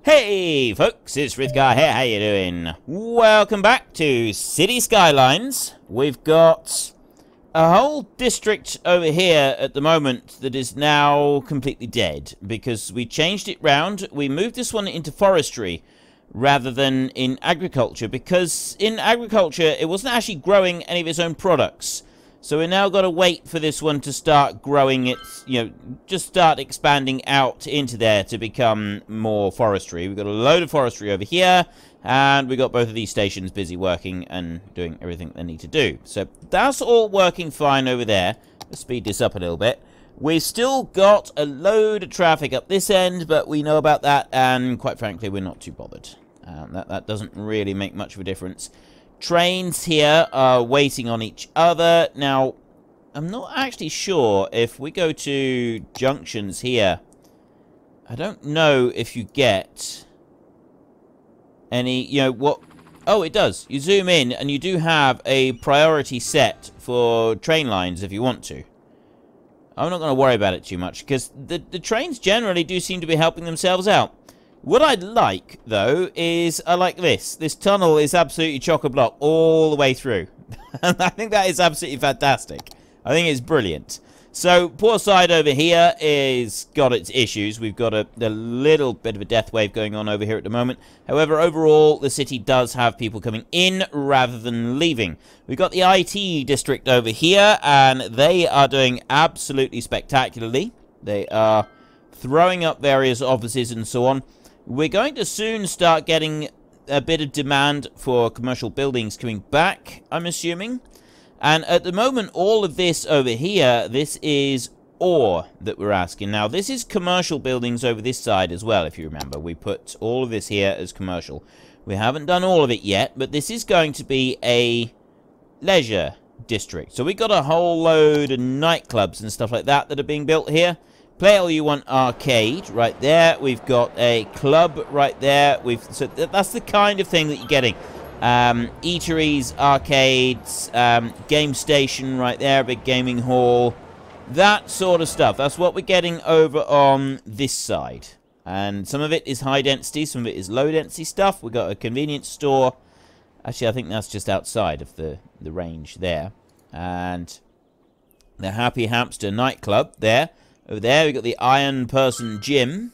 Hey folks, it's Frithgar here, how you doing? Welcome back to City Skylines. We've got a whole district over here at the moment that is now completely dead because we changed it round. We moved this one into forestry rather than in agriculture because in agriculture it wasn't actually growing any of its own products. So we now got to wait for this one to start growing its, just start expanding out into there to become more forestry. We've got a load of forestry over here, and we've got both of these stations busy working and doing everything they need to do. So that's all working fine over there. Let's speed this up a little bit. We've still got a load of traffic up this end, but we know about that, and quite frankly, we're not too bothered. That doesn't really make much of a difference. Trains here are waiting on each other. Now, I'm not actually sure if we go to junctions here. I don't know if you get any, what... Oh, it does. You zoom in and you do have a priority set for train lines if you want to. I'm not going to worry about it too much because the trains generally do seem to be helping themselves out. What I'd like, though, is I like this. This tunnel is absolutely chock-a-block all the way through. And I think that is absolutely fantastic. I think it's brilliant. So, poor side over here is got its issues. We've got a little bit of a death wave going on over here at the moment. However, overall, the city does have people coming in rather than leaving. We've got the IT district over here, and they are doing absolutely spectacularly. They are throwing up various offices and so on. We're going to soon start getting a bit of demand for commercial buildings coming back, I'm assuming. And at the moment, all of this over here, this is ore that we're asking. Now, this is commercial buildings over this side as well, if you remember. We put all of this here as commercial. We haven't done all of it yet, but this is going to be a leisure district. So we've got a whole load of nightclubs and stuff like that that are being built here. Play All You Want Arcade right there. We've got a club right there. So that's the kind of thing that you're getting. Eateries, arcades, game station right there, big gaming hall. That sort of stuff. That's what we're getting over on this side. And some of it is high density, some of it is low density stuff. We've got a convenience store. Actually, I think that's just outside of the range there. And the Happy Hamster nightclub there. Over there, we've got the Iron Person Gym.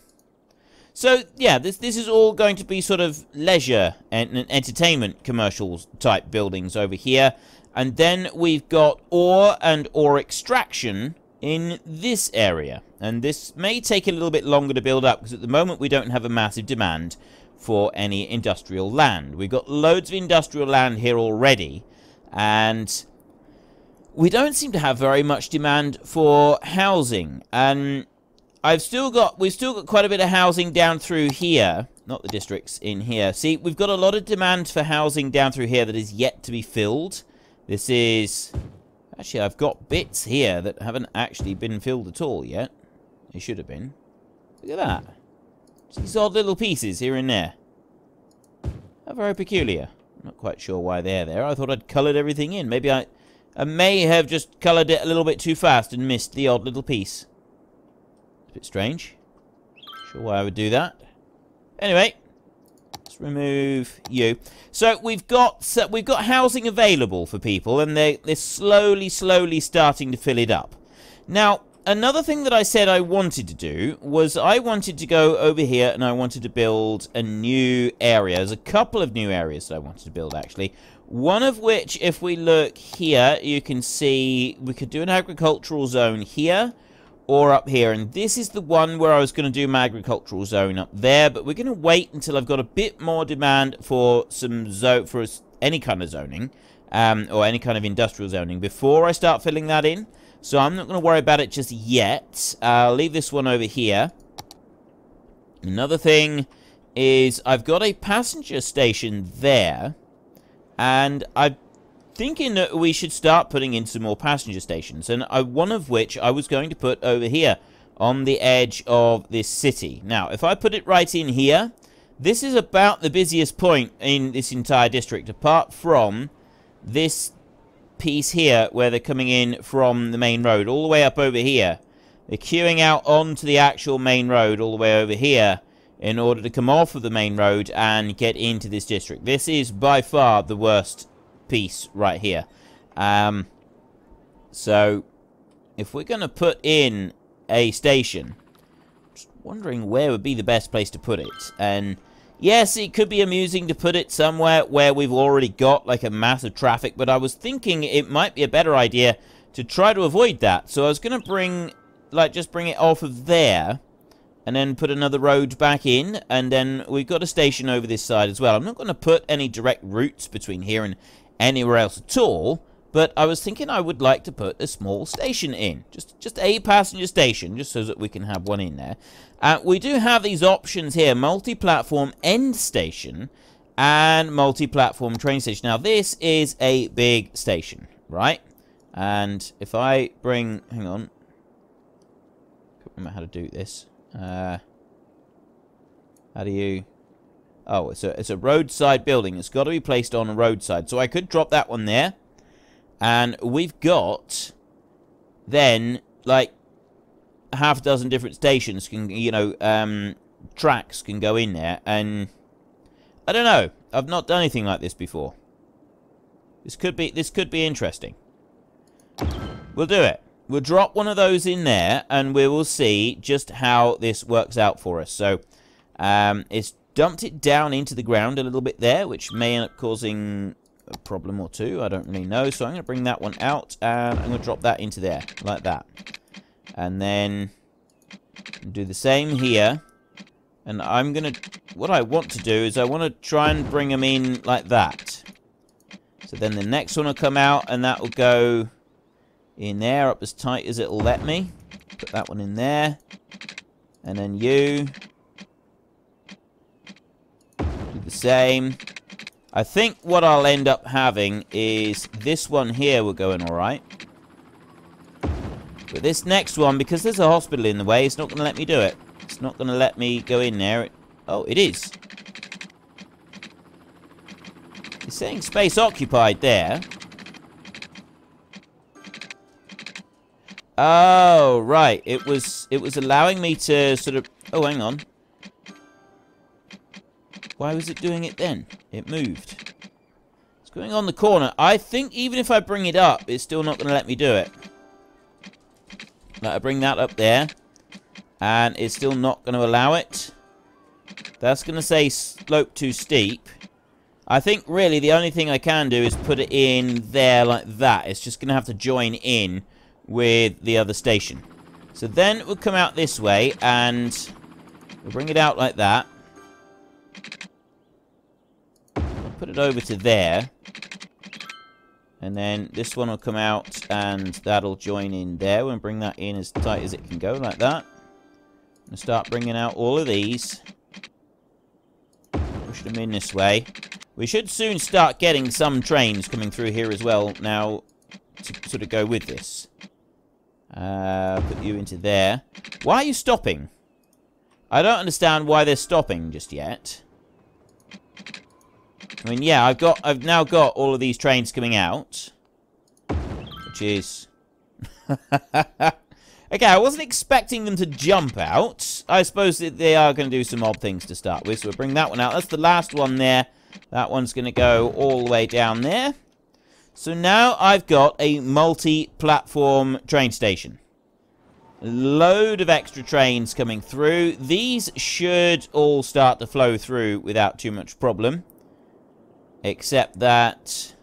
So, yeah, this is all going to be sort of leisure and entertainment commercials type buildings over here. And then we've got ore and ore extraction in this area. And this may take a little bit longer to build up because at the moment we don't have a massive demand for any industrial land. We've got loads of industrial land here already. And we don't seem to have very much demand for housing, and we've still got quite a bit of housing down through here, not the districts in here. See, we've got a lot of demand for housing down through here that is yet to be filled. This is... Actually, I've got bits here that haven't actually been filled at all yet. They should have been. Look at that. These odd little pieces here and there. How very peculiar. I'm not quite sure why they're there. I thought I'd coloured everything in. Maybe I may have just coloured it a little bit too fast and missed the odd little piece. It's a bit strange. Not sure why I would do that. Anyway, let's remove you. So we've got housing available for people, and they're slowly starting to fill it up. Now, another thing that I said I wanted to do was I wanted to go over here and I wanted to build a new area. There's a couple of new areas that I wanted to build, actually. One of which, if we look here, you can see we could do an agricultural zone here or up here. And this is the one where I was going to do my agricultural zone up there. But we're going to wait until I've got a bit more demand for any kind of zoning or any kind of industrial zoning before I start filling that in. So I'm not going to worry about it just yet. I'll leave this one over here. Another thing is I've got a passenger station there. And I'm thinking that we should start putting in some more passenger stations. And one of which I was going to put over here on the edge of this city. Now, if I put it right in here, this is about the busiest point in this entire district, apart from this piece here where they're coming in from the main road, all the way up over here. They're queuing out onto the actual main road all the way over here in order to come off of the main road and get into this district. This is by far the worst piece right here. So, if we're going to put in a station, just wondering where would be the best place to put it. And yes, it could be amusing to put it somewhere where we've already got like a massive traffic, but I was thinking it might be a better idea to try to avoid that. So I was going to bring, like, just bring it off of there, and then put another road back in, and then we've got a station over this side as well. I'm not going to put any direct routes between here and anywhere else at all, but I was thinking I would like to put a small station in. Just a passenger station, just so that we can have one in there. We do have these options here, multi-platform end station and multi-platform train station. Now, this is a big station, right? And if I bring... hang on. I can't remember how to do this. How do you... oh, it's a roadside building. It's got to be placed on a roadside. So I could drop that one there. And we've got then, like, half a dozen different stations can, you know, tracks can go in there. And I don't know. I've not done anything like this before. This could be interesting. We'll do it. We'll drop one of those in there, and we will see just how this works out for us. So, it's dumped it down into the ground a little bit there, which may end up causing a problem or two. I don't really know. So I'm going to bring that one out, and I'm going to drop that into there, like that. And then do the same here. And I'm going to... what I want to do is I want to try and bring them in like that. So then the next one will come out, and that will go... in there, up as tight as it'll let me. Put that one in there. And then you. Do the same. I think what I'll end up having is this one here will go in alright. But this next one, because there's a hospital in the way, it's not going to let me do it. It's not going to let me go in there. Oh, it is. It's saying space occupied there. Oh, right. It was allowing me to sort of... oh, hang on. Why was it doing it then? It moved. It's going on the corner. I think even if I bring it up, it's still not going to let me do it. Like, I bring that up there, and it's still not going to allow it. That's going to say slope too steep. I think really the only thing I can do is put it in there like that. It's just going to have to join in with the other station. So then we'll come out this way, and we'll bring it out like that. I'll put it over to there. And then this one will come out, and that'll join in there. We'll bring that in as tight as it can go, like that. And start bringing out all of these. Push them in this way. We should soon start getting some trains coming through here as well now to sort of go with this. Put you into there. Why are you stopping? I don't understand why they're stopping just yet. I mean, yeah, I've now got all of these trains coming out, which is... okay, I wasn't expecting them to jump out. I suppose that they are going to do some odd things to start with, so we'll bring that one out. That's the last one there. That one's going to go all the way down there. So now I've got a multi-platform train station. A load of extra trains coming through. These should all start to flow through without too much problem. Except that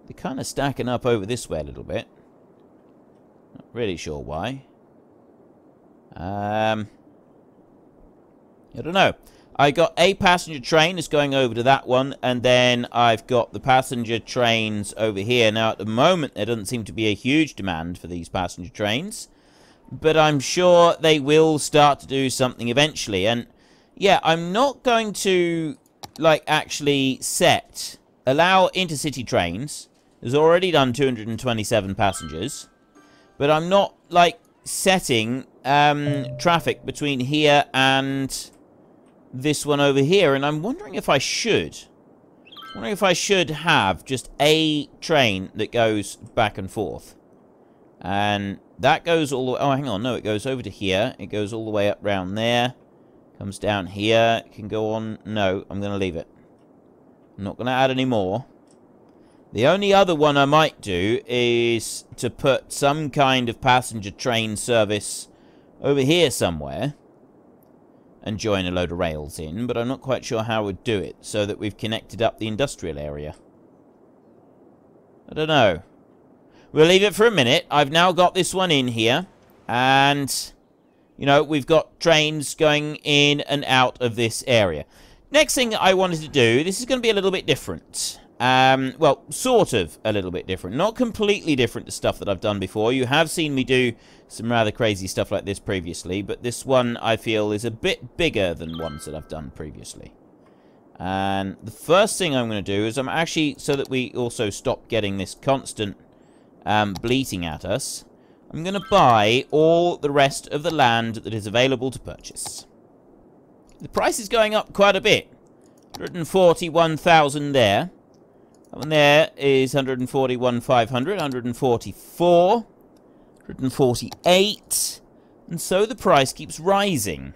they're kind of stacking up over this way a little bit. Not really sure why. I don't know. I got a passenger train that's going over to that one, and then I've got the passenger trains over here. Now, at the moment, there doesn't seem to be a huge demand for these passenger trains, but I'm sure they will start to do something eventually. And, yeah, I'm not going to, like, actually allow intercity trains. There's already done 227 passengers, but I'm not, like, setting traffic between here and this one over here, and I'm wondering if I should. I'm wondering if I should have just a train that goes back and forth. And that goes all the way... oh, hang on. No, it goes over to here. It goes all the way up round there. Comes down here. Can go on. No, I'm going to leave it. I'm not going to add any more. The only other one I might do is to put some kind of passenger train service over here somewhere and join a load of rails in, but I'm not quite sure how I would do it so that we've connected up the industrial area. I don't know. We'll leave it for a minute. I've now got this one in here, and, you know, we've got trains going in and out of this area. Next thing I wanted to do, this is going to be a little bit different. Well, sort of a little bit different. Not completely different to stuff that I've done before. You have seen me do some rather crazy stuff like this previously, but this one I feel is a bit bigger than ones that I've done previously. And the first thing I'm going to do is I'm actually, so that we also stop getting this constant bleating at us, I'm going to buy all the rest of the land that is available to purchase. The price is going up quite a bit. 141,000 there. That one there is 141,500, 144, 148, and so the price keeps rising.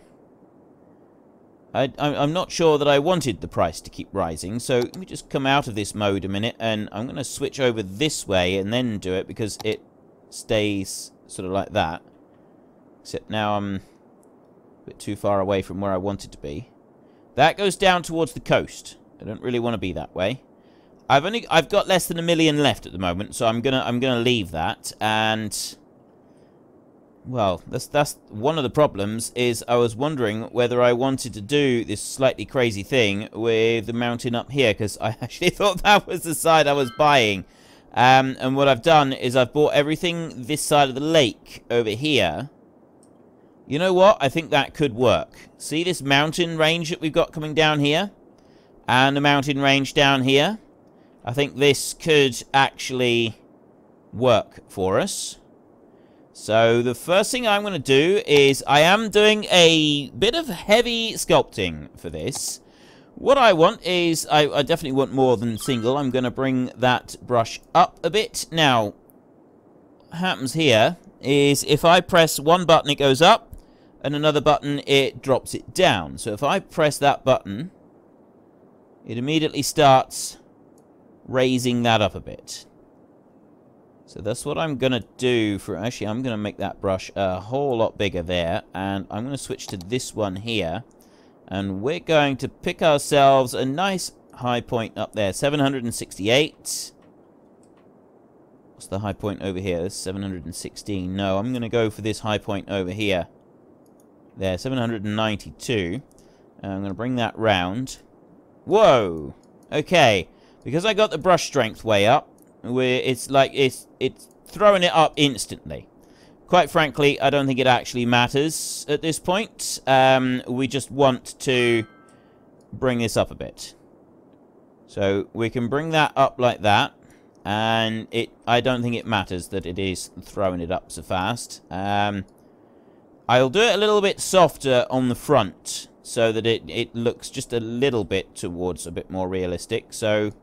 I'm not sure that I wanted the price to keep rising, so let me just come out of this mode a minute, and I'm going to switch over this way and then do it, because it stays sort of like that. Except now I'm a bit too far away from where I wanted to be. That goes down towards the coast. I don't really want to be that way. I've got less than 1 million left at the moment, so I'm gonna leave that. And well, that's one of the problems. Is I was wondering whether I wanted to do this slightly crazy thing with the mountain up here, because I actually thought that was the side I was buying. And what I've done is I've bought everything this side of the lake over here. You know what? I think that could work. See this mountain range that we've got coming down here, and the mountain range down here. I think this could actually work for us. So the first thing I'm going to do is I am doing a bit of heavy sculpting for this. What I want is, I definitely want more than single. I'm going to bring that brush up a bit. Now, what happens here is if I press one button, it goes up, and another button, it drops it down. So if I press that button, it immediately starts raising that up a bit. So that's what I'm going to do for... Actually, I'm going to make that brush a whole lot bigger there. And I'm going to switch to this one here. And we're going to pick ourselves a nice high point up there. 768. What's the high point over here? That's 716. No, I'm going to go for this high point over here. There, 792. And I'm going to bring that round. Whoa! Okay. Because I got the brush strength way up, it's like it's throwing it up instantly. Quite frankly, I don't think it actually matters at this point. We just want to bring this up a bit. So we can bring that up like that, and I don't think it matters that it is throwing it up so fast. I'll do it a little bit softer on the front, so that it looks just a little bit towards a bit more realistic. So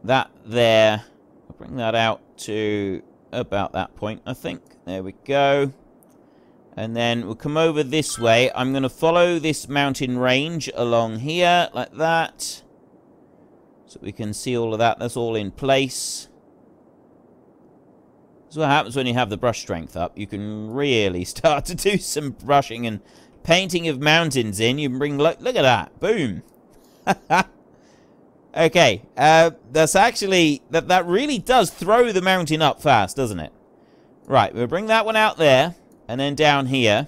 that there, I'll bring that out to about that point, I think. There we go. And then we'll come over this way. I'm going to follow this mountain range along here, like that. So we can see all of that. That's all in place. That's what happens when you have the brush strength up. You can really start to do some brushing and painting of mountains in. You can bring... Look at that. Boom. Okay, that's actually, that really does throw the mountain up fast, doesn't it? Right, we'll bring that one out there, and then down here,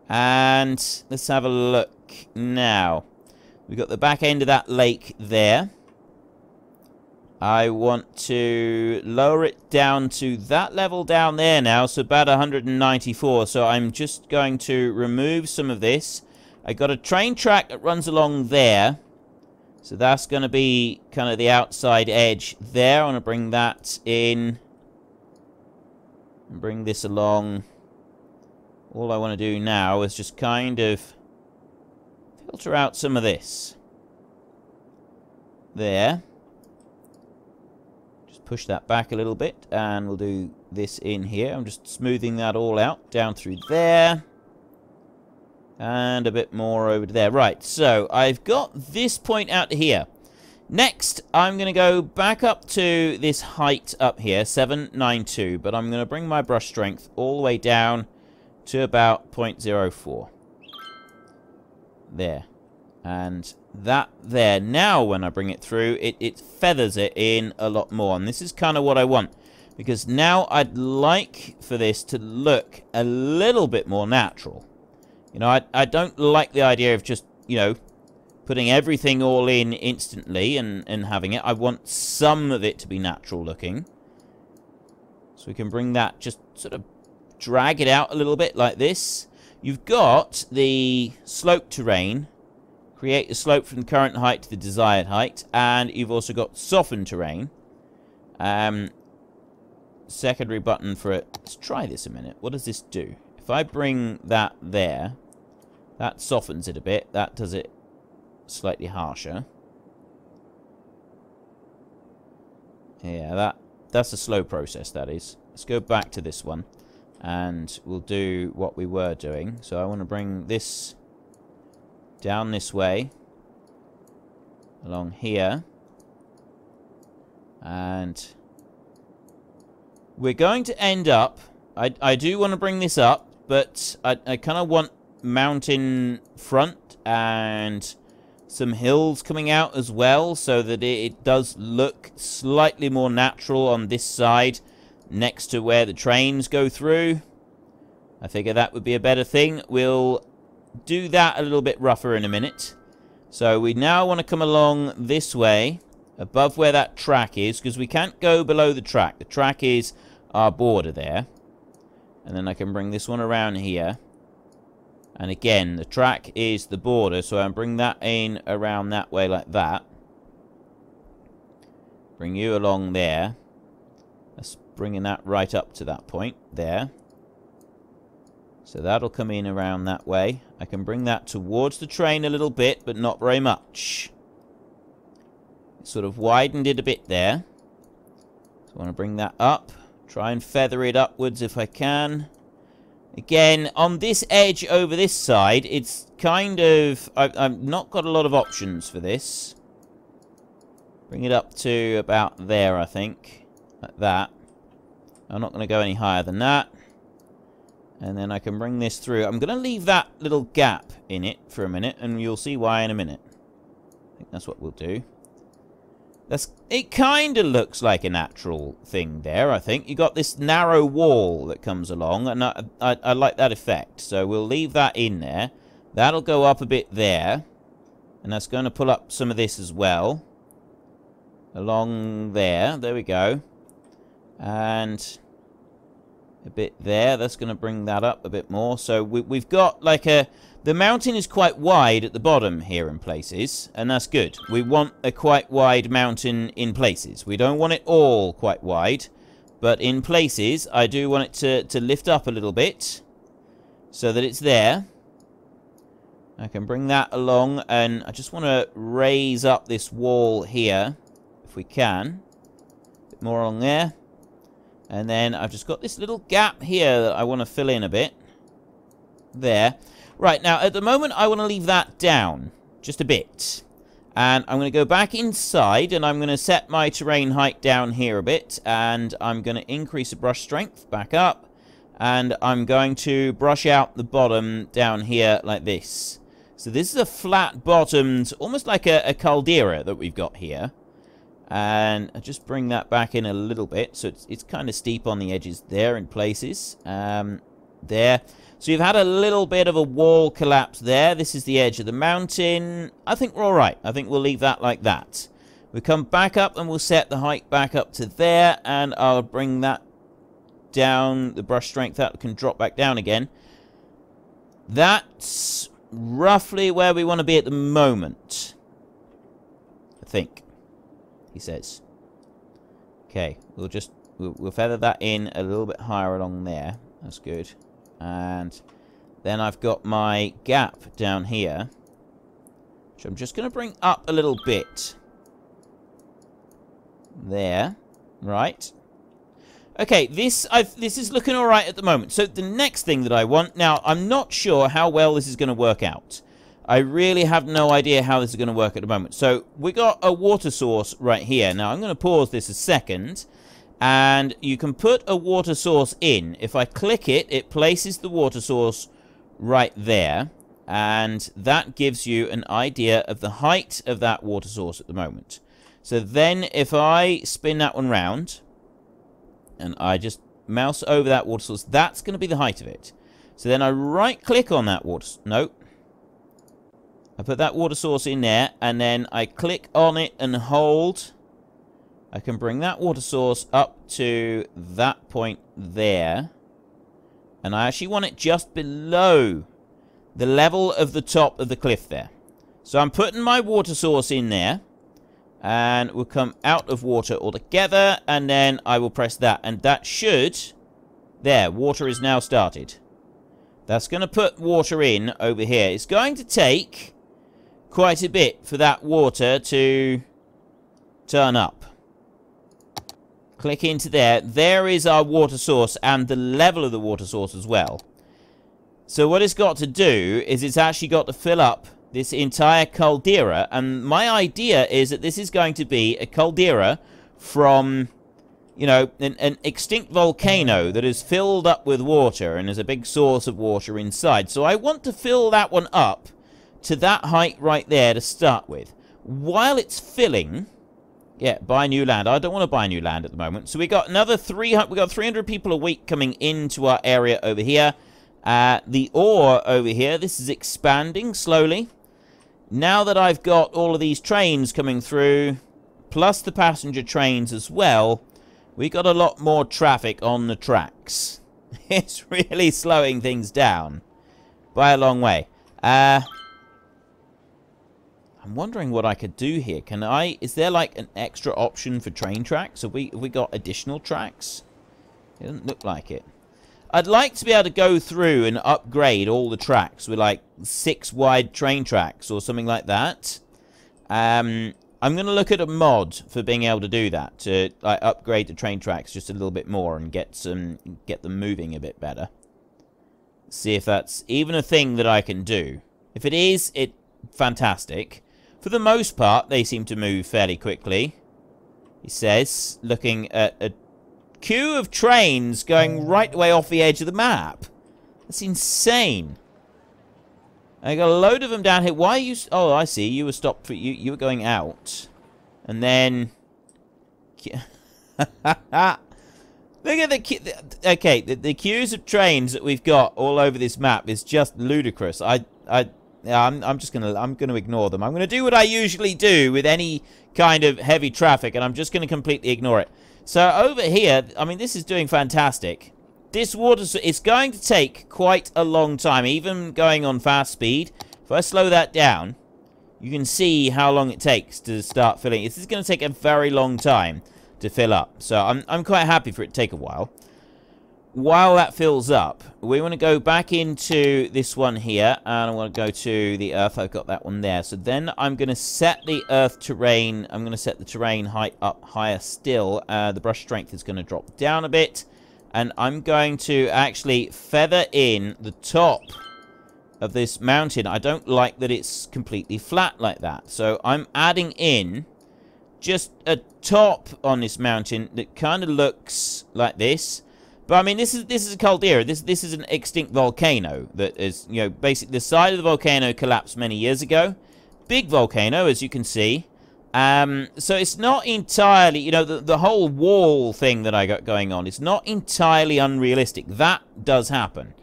and let's have a look now. We've got the back end of that lake there. I want to lower it down to that level down there now, so about 194, so I'm just going to remove some of this. I got a train track that runs along there. So that's going to be kind of the outside edge there. I want to bring that in. And bring this along. All I want to do now is just kind of filter out some of this. There. Just push that back a little bit. And we'll do this in here. I'm just smoothing that all out. Down through there. And a bit more over there. Right, so I've got this point out here. Next, I'm going to go back up to this height up here, 792. But I'm going to bring my brush strength all the way down to about 0.04. There. And that there. Now, when I bring it through, it feathers it in a lot more. And this is kind of what I want. Because now I'd like for this to look a little bit more natural. You know, I don't like the idea of just, you know, putting everything all in instantly and having it. I want some of it to be natural looking. So we can bring that, just sort of drag it out a little bit like this. You've got the slope terrain. Create the slope from the current height to the desired height. And you've also got soften terrain. Secondary button for it. Let's try this a minute. What does this do? If I bring that there, that softens it a bit. That does it slightly harsher. Yeah, that's a slow process, that is. Let's go back to this one. And we'll do what we were doing. So I want to bring this down this way. Along here. And we're going to end up... I do want to bring this up. But I kind of want mountain front and some hills coming out as well, so that it does look slightly more natural on this side next to where the trains go through. I figure that would be a better thing. We'll do that a little bit rougher in a minute. So we now want to come along this way, above where that track is, because we can't go below the track. The track is our border there. And then I can bring this one around here. And again, the track is the border, so I'll bring that in around that way like that. Bring you along there. Let's bring that right up to that point there. So that'll come in around that way. I can bring that towards the train a little bit, but not very much. Sort of widened it a bit there. So I want to bring that up. Try and feather it upwards if I can. Again, on this edge over this side, it's kind of... I've not got a lot of options for this. Bring it up to about there, I think. Like that. I'm not going to go any higher than that. And then I can bring this through. I'm going to leave that little gap in it for a minute, and you'll see why in a minute. I think that's what we'll do. It kind of looks like a natural thing there, I think. You got this narrow wall that comes along, and I like that effect. So we'll leave that in there. That'll go up a bit there. And that's going to pull up some of this as well. Along there. There we go. And a bit there. That's going to bring that up a bit more. So we've got like a... The mountain is quite wide at the bottom here in places, and that's good. We want a quite wide mountain in places. We don't want it all quite wide, but in places, I do want it to lift up a little bit, so that it's there. I can bring that along, and I just want to raise up this wall here, if we can. A bit more along there. And then I've just got this little gap here that I want to fill in a bit. There. Right, now, at the moment, I want to leave that down. Just a bit. And I'm going to go back inside, and I'm going to set my terrain height down here a bit. And I'm going to increase the brush strength back up. And I'm going to brush out the bottom down here like this. So this is a flat-bottomed, almost like a caldera that we've got here. And I just bring that back in a little bit. So it's kind of steep on the edges there in places. There. So you've had a little bit of a wall collapse there. This is the edge of the mountain. I think we're all right. I think we'll leave that like that. We come back up and we'll set the height back up to there. And I'll bring that down. The brush strength that can drop back down again. That's roughly where we want to be at the moment. I think. He says. Okay. We'll feather that in a little bit higher along there. That's good. And then I've got my gap down here, which I'm just going to bring up a little bit. There. Right. Okay, this is looking all right at the moment. So the next thing that I want... Now, I'm not sure how well this is going to work out. I really have no idea how this is going to work at the moment. So we got a water source right here. Now, I'm going to pause this a second. And you can put a water source in. If I click it, it places the water source right there. And that gives you an idea of the height of that water source at the moment. So then if I spin that one round... and I just mouse over that water source, that's going to be the height of it. So then I right-click on that water... Nope. I put that water source in there, and then I click on it and hold. I can bring that water source up to that point there. And I actually want it just below the level of the top of the cliff there. So I'm putting my water source in there. And we'll come out of water altogether, and then I will press that. And that should... There, water is now started. That's going to put water in over here. It's going to take quite a bit for that water to turn up. Click into there. There is our water source and the level of the water source as well. So what it's got to do is it's actually got to fill up this entire caldera, and my idea is that this is going to be a caldera from, you know, an extinct volcano that is filled up with water and there's a big source of water inside. So I want to fill that one up to that height right there to start with. While it's filling, yeah, buy new land. I don't want to buy new land at the moment. So we got another 300. We got 300 people a week coming into our area over here. The ore over here, this is expanding slowly. Now that I've got all of these trains coming through, plus the passenger trains as well, we got a lot more traffic on the tracks. It's really slowing things down by a long way. I'm wondering what I could do here. Is there like an extra option for train tracks? Have we got additional tracks? It doesn't look like it. I'd like to be able to go through and upgrade all the tracks with like 6 wide train tracks or something like that. I'm going to look at a mod for being able to do that, to like upgrade the train tracks just a little bit more and get them moving a bit better. See if that's even a thing that I can do. If it is, it's fantastic. For the most part, they seem to move fairly quickly. He says, looking at a queue of trains going right way off the edge of the map. That's insane. I got a load of them down here. Why are you... Oh, I see. You were stopped for... You were going out. And then... Look at okay, the queues of trains that we've got all over this map is just ludicrous. I'm gonna ignore them. I'm gonna do what I usually do with any kind of heavy traffic, and I'm just gonna completely ignore it. So over here, I mean, this is doing fantastic. This water, it's going to take quite a long time, even going on fast speed. If I slow that down, you can see how long it takes to start filling. This is going to take a very long time to fill up. So I'm quite happy for it to take a while. While that fills up, we want to go back into this one here, and I want to go to the earth. I've got that one there. So then I'm going to set the earth terrain. I'm going to set the terrain height up higher still. The brush strength is going to drop down a bit, and I'm going to actually feather in the top of this mountain. I don't like that it's completely flat like that, so I'm adding in just a top on this mountain that kind of looks like this. But I mean, this is a caldera. This is an extinct volcano that is, you know, basically the side of the volcano collapsed many years ago. Big volcano, as you can see. So it's not entirely, you know, the whole wall thing that I got going on is not entirely unrealistic. That does happen.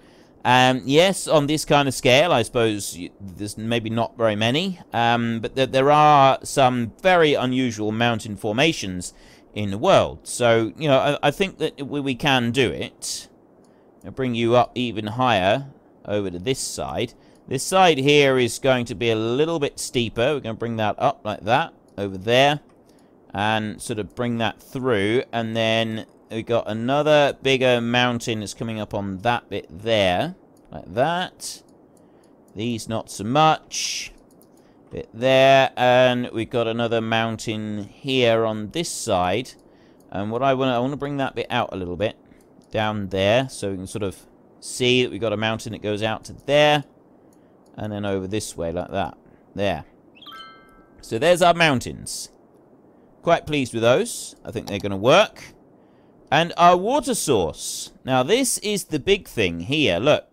Yes, on this kind of scale, I suppose there's maybe not very many. But there are some very unusual mountain formations in the world. So, you know, I think that we can do it. I'll bring you up even higher over to this side. This side here is going to be a little bit steeper. We're going to bring that up like that over there and sort of bring that through. And then we got another bigger mountain that's coming up on that bit there, like that. These not so much. Bit there, and we've got another mountain here on this side, And what I want to bring that bit out a little bit. Down there. So we can sort of see that we've got a mountain that goes out to there. And then over this way like that. There. So there's our mountains. Quite pleased with those. I think they're going to work. And our water source. Now this is the big thing here. Look.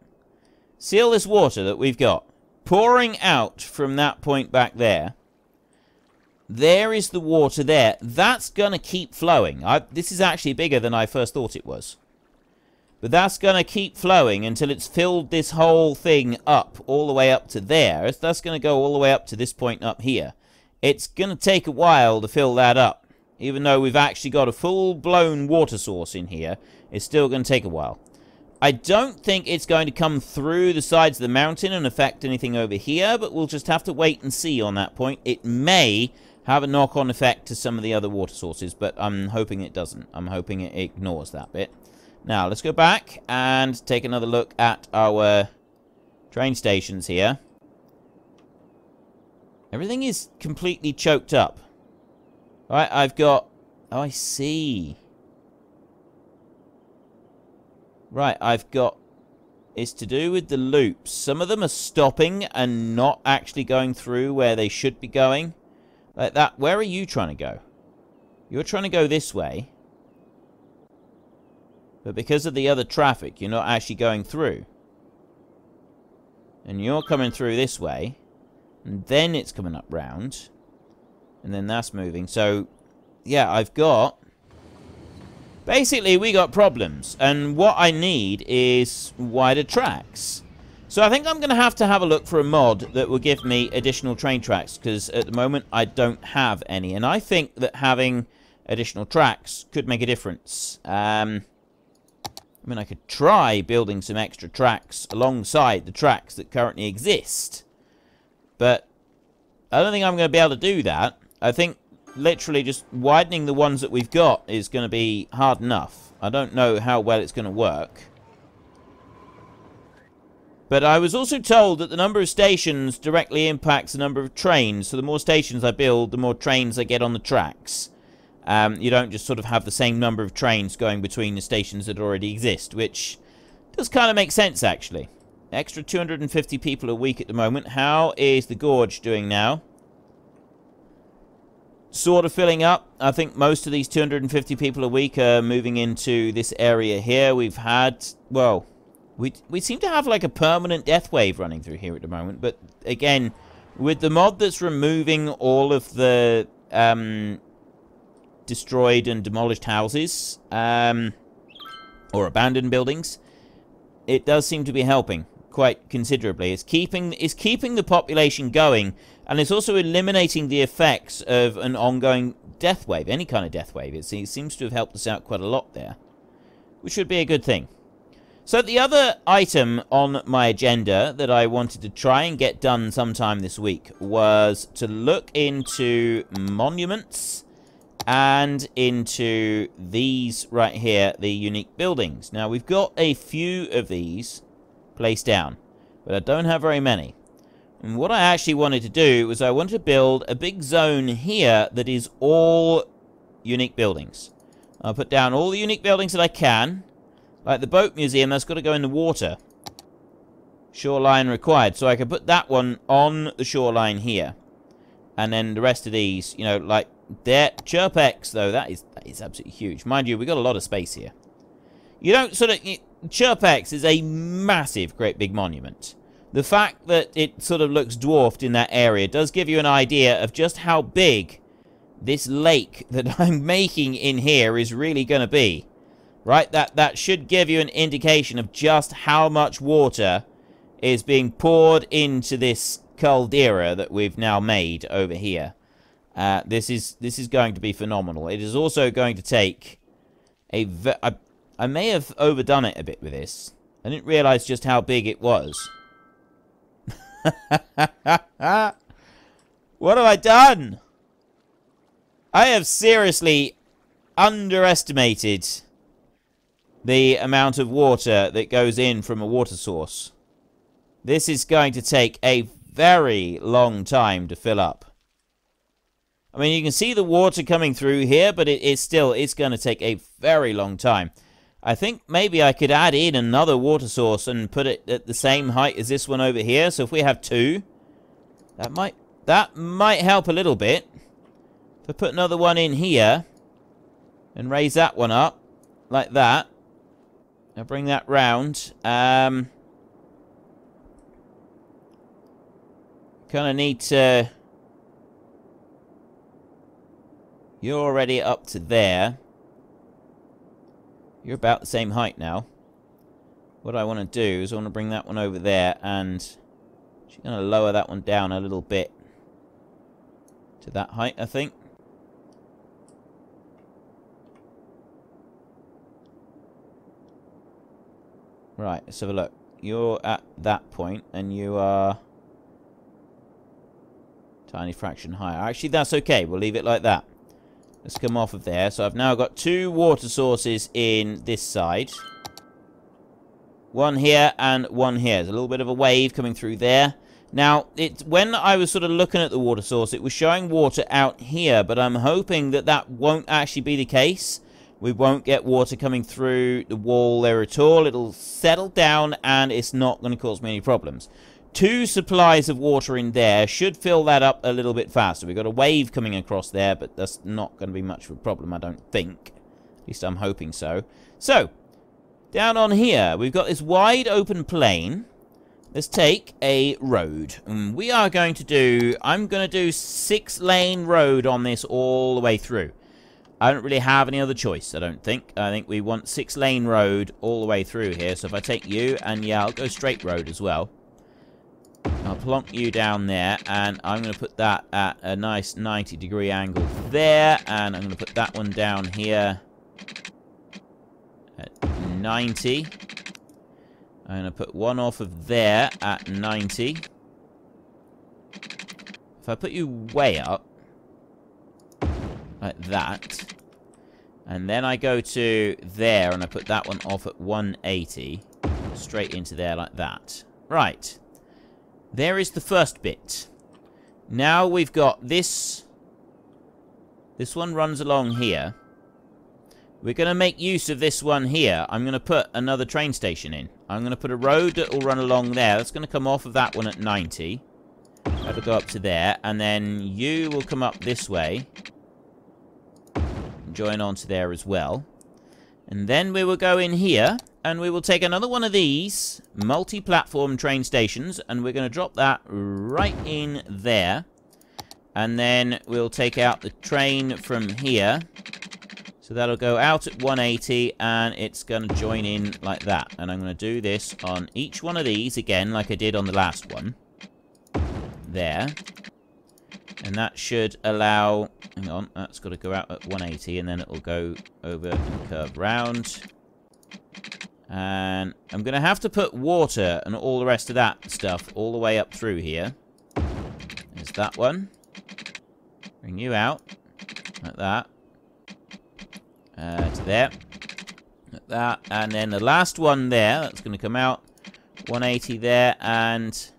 See all this water that we've got pouring out from that point back there. There is the water there. That's going to keep flowing. This is actually bigger than I first thought it was. But that's going to keep flowing until it's filled this whole thing up, all the way up to there. That's going to go all the way up to this point up here. It's going to take a while to fill that up. Even though we've actually got a full-blown water source in here, it's still going to take a while. I don't think it's going to come through the sides of the mountain and affect anything over here, but we'll just have to wait and see on that point. It may have a knock-on effect to some of the other water sources, but I'm hoping it doesn't. I'm hoping it ignores that bit. Now, let's go back and take another look at our train stations here. Everything is completely choked up. Alright, I've got... Oh, I see. Right, I've got... It's to do with the loops. Some of them are stopping and not actually going through where they should be going. Like that. Where are you trying to go? You're trying to go this way. But because of the other traffic, you're not actually going through. And you're coming through this way. And then it's coming up round. And then that's moving. So, yeah, I've got... Basically, we got problems. And what I need is wider tracks. So I think I'm going to have a look for a mod that will give me additional train tracks. Because at the moment, I don't have any. And I think that having additional tracks could make a difference. I mean, I could try building some extra tracks alongside the tracks that currently exist. But I don't think I'm going to be able to do that. I think literally just widening the ones that we've got is going to be hard enough. I don't know how well it's going to work. But I was also told that the number of stations directly impacts the number of trains. So the more stations I build, the more trains I get on the tracks. You don't just sort of have the same number of trains going between the stations that already exist, which does kind of make sense, actually. Extra 250 people a week at the moment. How is the gorge doing now? Sort of filling up. I think most of these 250 people a week are moving into this area here. We've had, well, we seem to have like a permanent death wave running through here at the moment. But again, with the mod that's removing all of the destroyed and demolished houses or abandoned buildings, it does seem to be helping quite considerably. It's keeping the population going, and it's also eliminating the effects of an ongoing death wave, any kind of death wave. It seems to have helped us out quite a lot there, which should be a good thing. So the other item on my agenda that I wanted to try and get done sometime this week was to look into monuments and into these right here, the unique buildings. Now, we've got a few of these placed down, but I don't have very many. And what I actually wanted to do was I wanted to build a big zone here that is all unique buildings. I'll put down all the unique buildings that I can. Like the boat museum, that's got to go in the water. Shoreline required. So I can put that one on the shoreline here. And then the rest of these, you know, like there. Chirpex, though, that is absolutely huge. Mind you, we've got a lot of space here. You don't sort of... Chirpex is a massive, great big monument. The fact that it sort of looks dwarfed in that area does give you an idea of just how big this lake that I'm making in here is really going to be. Right? That should give you an indication of just how much water is being poured into this caldera that we've now made over here. This is going to be phenomenal. It is also going to take a... I may have overdone it a bit with this. I didn't realize just how big it was. What have I done? I have seriously underestimated the amount of water that goes in from a water source. This is going to take a very long time to fill up. I mean, you can see the water coming through here, but it's going to take a very long time. I think maybe I could add in another water source and put it at the same height as this one over here. So if we have two, that might help a little bit. If I put another one in here and raise that one up like that, I'll bring that round. Kind of need to... You're already up to there. You're about the same height now. What I want to do is I want to bring that one over there, and she's going to lower that one down a little bit to that height, I think. Right, let's have a look. You're at that point, and you are tiny fraction higher. Actually, that's okay. We'll leave it like that. Let's come off of there. So I've now got two water sources in this side. One here and one here. There's a little bit of a wave coming through there. Now, when I was sort of looking at the water source, it was showing water out here, but I'm hoping that that won't actually be the case. We won't get water coming through the wall there at all. It'll settle down, and it's not going to cause me any problems. Two supplies of water in there should fill that up a little bit faster. We've got a wave coming across there, but that's not going to be much of a problem, I don't think. At least I'm hoping so. So, down on here, we've got this wide open plain. Let's take a road. And we are going to do... I'm going to do 6-lane road on this all the way through. I don't really have any other choice, I don't think. I think we want 6-lane road all the way through here. So if I take you, and yeah, I'll go straight road as well. I'll plonk you down there, and I'm going to put that at a nice 90-degree angle there, and I'm going to put that one down here at 90. I'm going to put one off of there at 90. If I put you way up, like that, and then I go to there, and I put that one off at 180, straight into there like that. Right. There is the first bit. Now we've got this. This one runs along here. We're going to make use of this one here. I'm going to put another train station in. I'm going to put a road that will run along there. That's going to come off of that one at 90. That'll go up to there. And then you will come up this way. And join onto there as well. And then we will go in here. And we will take another one of these multi-platform train stations, and we're going to drop that right in there. And then we'll take out the train from here. So that'll go out at 180, and it's going to join in like that. And I'm going to do this on each one of these again, like I did on the last one. There. And that should allow... Hang on, that's got to go out at 180, and then it'll go over and curve round. And I'm going to have to put water and all the rest of that stuff all the way up through here. There's that one. Bring you out. Like that. To there. Like that. And then the last one there, that's going to come out. 180 there, and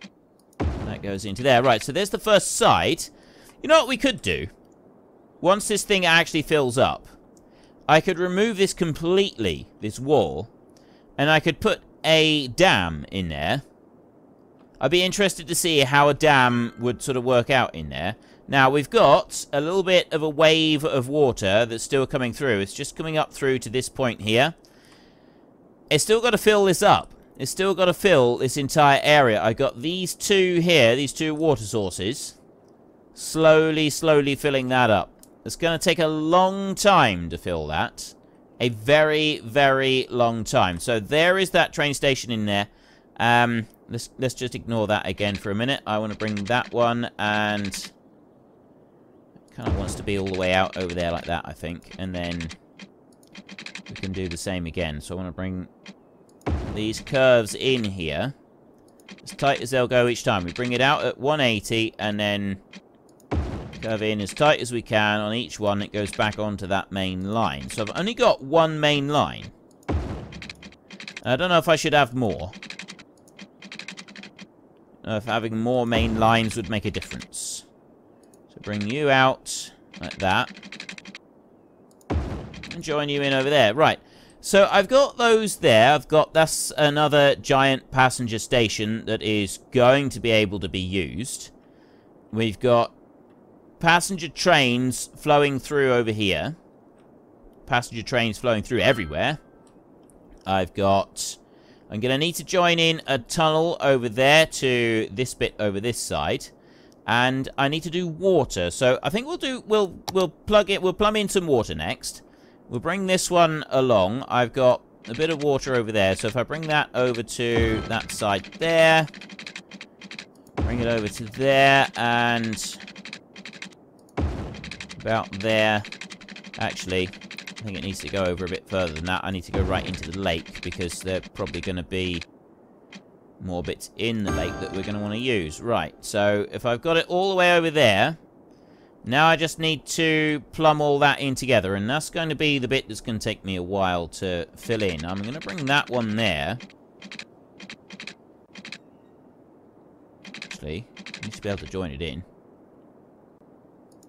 that goes into there. Right, so there's the first side. You know what we could do? Once this thing actually fills up, I could remove this completely, this wall, and I could put a dam in there. I'd be interested to see how a dam would sort of work out in there. Now, we've got a little bit of a wave of water that's still coming through. It's just coming up through to this point here. It's still got to fill this up. It's still got to fill this entire area. I got these two here, these two water sources. Slowly, slowly filling that up. It's going to take a long time to fill that. A very, very long time. So there is that train station in there. Let's just ignore that again for a minute. I want to bring that one, and it kind of wants to be all the way out over there like that, I think. And then we can do the same again. So I want to bring these curves in here as tight as they'll go each time. We bring it out at 180, and then curve in as tight as we can on each one. It goes back onto that main line. So I've only got one main line. I don't know if I should have more. If having more main lines would make a difference. So bring you out Like that. And join you in over there. Right. So I've got those there. That's another giant passenger station that is going to be able to be used. We've got passenger trains flowing through over here. Passenger trains flowing through everywhere. I'm going to need to join in a tunnel over there to this bit over this side. And I need to do water. So I think we'll plumb in some water next. We'll bring this one along. I've got a bit of water over there. So if I bring that over to that side there. Bring it over to there. And about there. Actually, I think it needs to go over a bit further than that. I need to go right into the lake because there are probably going to be more bits in the lake that we're going to want to use. Right, so if I've got it all the way over there, now I just need to plumb all that in together, and that's going to be the bit that's going to take me a while to fill in. I'm going to bring that one there. Actually, I need to be able to join it in.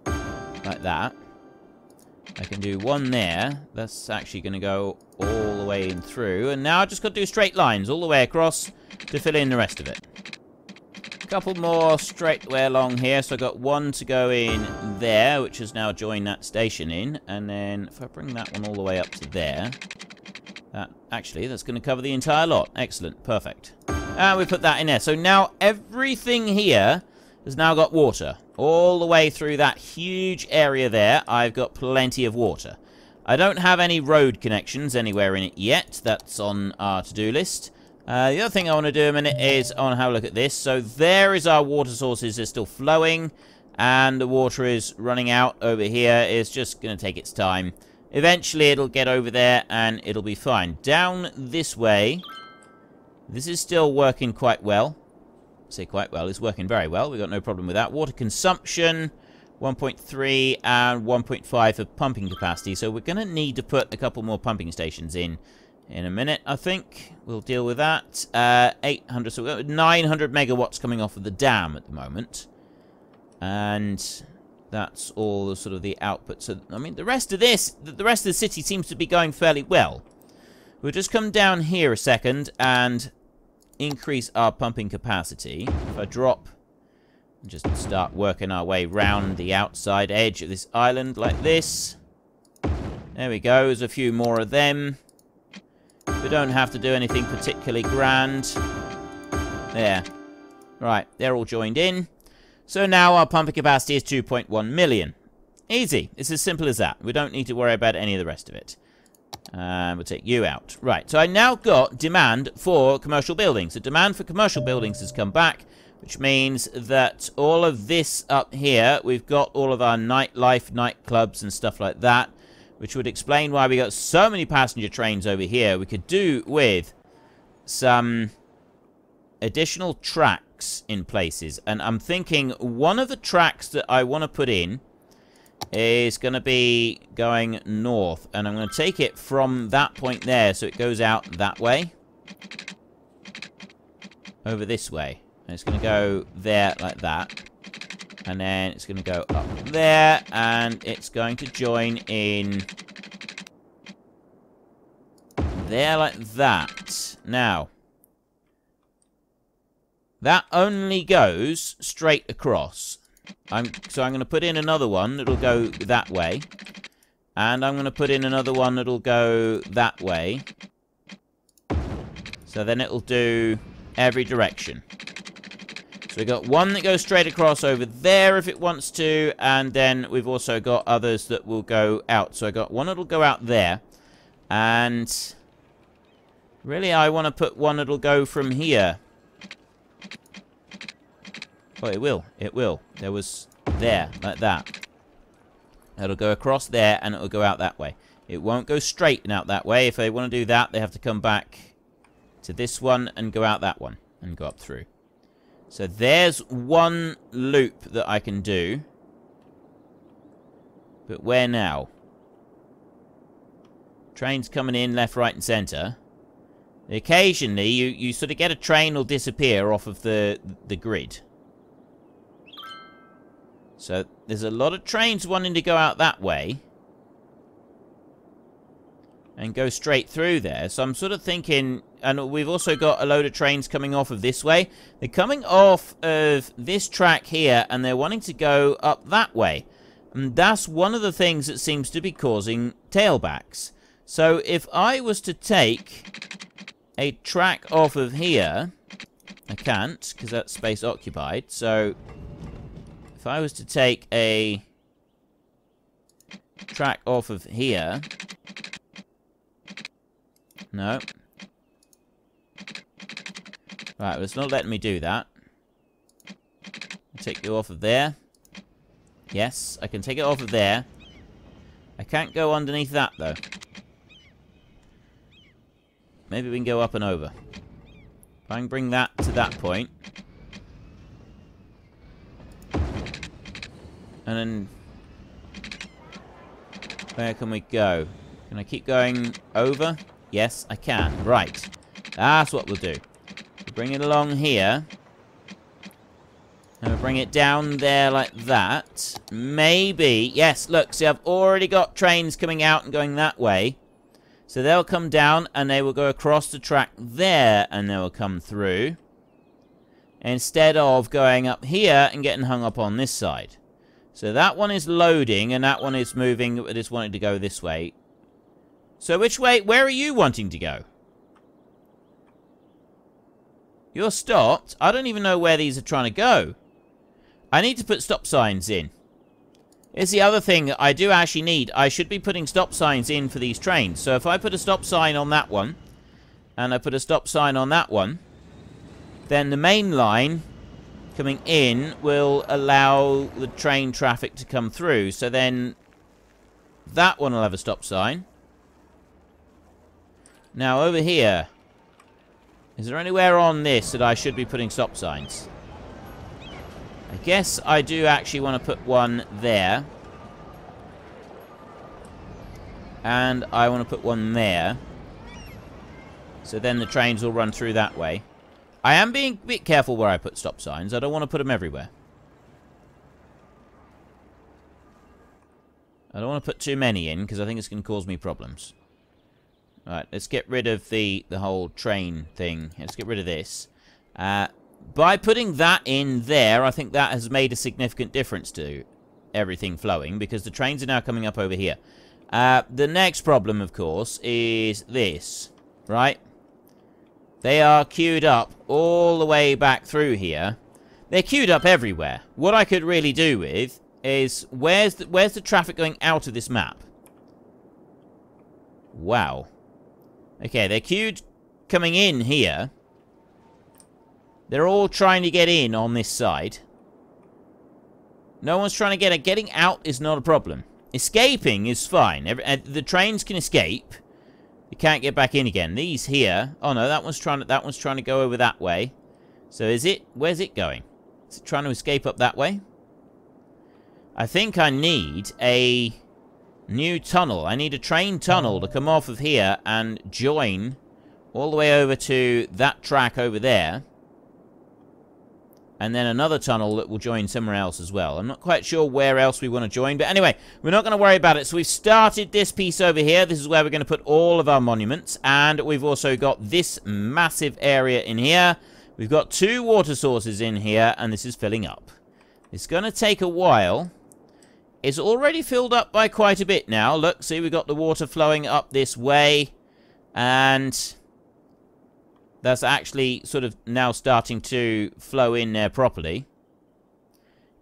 Like that. I can do one there. That's actually going to go all the way in through. And now I've just got to do straight lines all the way across to fill in the rest of it. A couple more straight way along here. So I've got one to go in there, which has now joined that station in. And then if I bring that one all the way up to there, that's going to cover the entire lot. Excellent. Perfect. And we put that in there. So now everything here has now got water. All the way through that huge area there, I've got plenty of water. I don't have any road connections anywhere in it yet. That's on our to-do list. The other thing I want to do in a minute is I want to have a look at this. So there is our water sources. They're still flowing. And the water is running out over here. It's just going to take its time. Eventually, it'll get over there and it'll be fine. Down this way, this is still working quite well. Say quite well, it's working very well. We've got no problem with that. Water consumption, 1.3 and 1.5 of pumping capacity. So we're going to need to put a couple more pumping stations in a minute, I think. We'll deal with that. 800, so we've got 900 megawatts coming off of the dam at the moment. And that's all the sort of the output. So, I mean, the rest of the city seems to be going fairly well. We'll just come down here a second and increase our pumping capacity. If I drop and just start working our way round the outside edge of this island like this. There we go. There's a few more of them. We don't have to do anything particularly grand. There. Right, they're all joined in. So now our pumping capacity is 2.1 million. Easy. It's as simple as that. We don't need to worry about any of the rest of it. We'll take you out. Right, so I now got demand for commercial buildings. The demand for commercial buildings has come back, which means that all of this up here, we've got all of our nightlife, nightclubs and stuff like that, which would explain why we got so many passenger trains over here. We could do with some additional tracks in places. And I'm thinking one of the tracks that I want to put in is going to be going north, and I'm going to take it from that point there, so it goes out that way, over this way, and it's going to go there like that, and then it's going to go up there, and it's going to join in there like that. Now, that only goes straight across. So I'm going to put in another one that'll go that way. And I'm going to put in another one that'll go that way. So then it'll do every direction. So we've got one that goes straight across over there if it wants to. And then we've also got others that will go out. So I got one that'll go out there. And really I want to put one that'll go from here. Oh, it will. It will. There was there, like that. It'll go across there, and it'll go out that way. It won't go straight and out that way. If they want to do that, they have to come back to this one and go out that one and go up through. So there's one loop that I can do. But where now? Trains coming in left, right, and centre. Occasionally, you sort of get a train will disappear off of the grid. So there's a lot of trains wanting to go out that way. And go straight through there. So I'm sort of thinking... And we've also got a load of trains coming off of this way. They're coming off of this track here. And they're wanting to go up that way. And that's one of the things that seems to be causing tailbacks. So if I was to take a track off of here... I can't, because that's space occupied. So if I was to take a track off of here... No. Right, well, it's not letting me do that. I'll take you off of there. Yes, I can take it off of there. I can't go underneath that, though. Maybe we can go up and over. If I can bring that to that point. And then... where can we go? Can I keep going over? Yes, I can. Right. That's what we'll do. We'll bring it along here. And we'll bring it down there like that. Maybe. Yes, look. See, I've already got trains coming out and going that way. So they'll come down and they will go across the track there. And they will come through. Instead of going up here and getting hung up on this side. So that one is loading and that one is moving. But it's wanting to go this way. So which way, where are you wanting to go? You're stopped. I don't even know where these are trying to go. I need to put stop signs in. Here's the other thing that I do actually need. I should be putting stop signs in for these trains. So if I put a stop sign on that one, and I put a stop sign on that one, then the main line coming in will allow the train traffic to come through. So then that one will have a stop sign. Now, over here, is there anywhere on this that I should be putting stop signs? I guess I do actually want to put one there. And I want to put one there. So then the trains will run through that way. I am being a bit careful where I put stop signs. I don't want to put them everywhere. I don't want to put too many in, because I think it's going to cause me problems. Right, let's get rid of the whole train thing. Let's get rid of this. By putting that in there, I think that has made a significant difference to everything flowing, because the trains are now coming up over here. The next problem, of course, is this, right? They are queued up all the way back through here. They're queued up everywhere. What I could really do with is, where's the traffic going out of this map? Wow. Okay, they're queued coming in here. They're all trying to get in on this side. No one's trying to get it. Getting out is not a problem. Escaping is fine. The trains can escape. You can't get back in again. These here. Oh no, that one's trying to go over that way. So is it? Where's it going? Is it trying to escape up that way? I think I need a new tunnel. I need a train tunnel to come off of here and join all the way over to that track over there. And then another tunnel that will join somewhere else as well. I'm not quite sure where else we want to join. But anyway, we're not going to worry about it. So we've started this piece over here. This is where we're going to put all of our monuments. And we've also got this massive area in here. We've got 2 water sources in here. And this is filling up. It's going to take a while. It's already filled up by quite a bit now. Look, see, we've got the water flowing up this way. And that's actually sort of now starting to flow in there properly.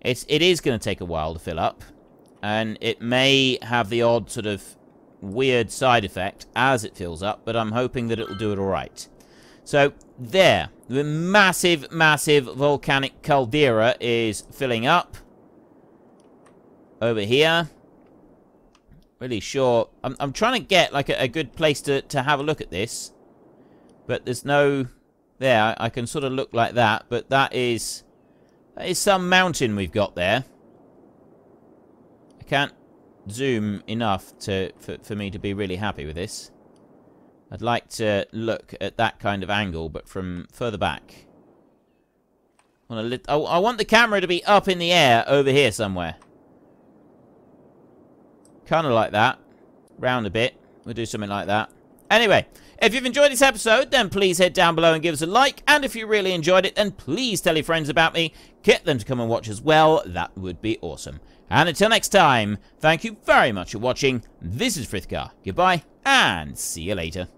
It is going to take a while to fill up. And it may have the odd sort of weird side effect as it fills up. But I'm hoping that it will do it all right. So, there. The massive, massive volcanic caldera is filling up. Over here. Really sure. I'm trying to get like a good place to have a look at this. But there's no... There, I can sort of look like that. But that is some mountain we've got there. I can't zoom enough for me to be really happy with this. I'd like to look at that kind of angle, but from further back. I want the camera to be up in the air over here somewhere. Kind of like that. Round a bit. We'll do something like that. Anyway, if you've enjoyed this episode, then please head down below and give us a like. And if you really enjoyed it, then please tell your friends about me. Get them to come and watch as well. That would be awesome. And until next time, thank you very much for watching. This is Frithgar. Goodbye, and see you later.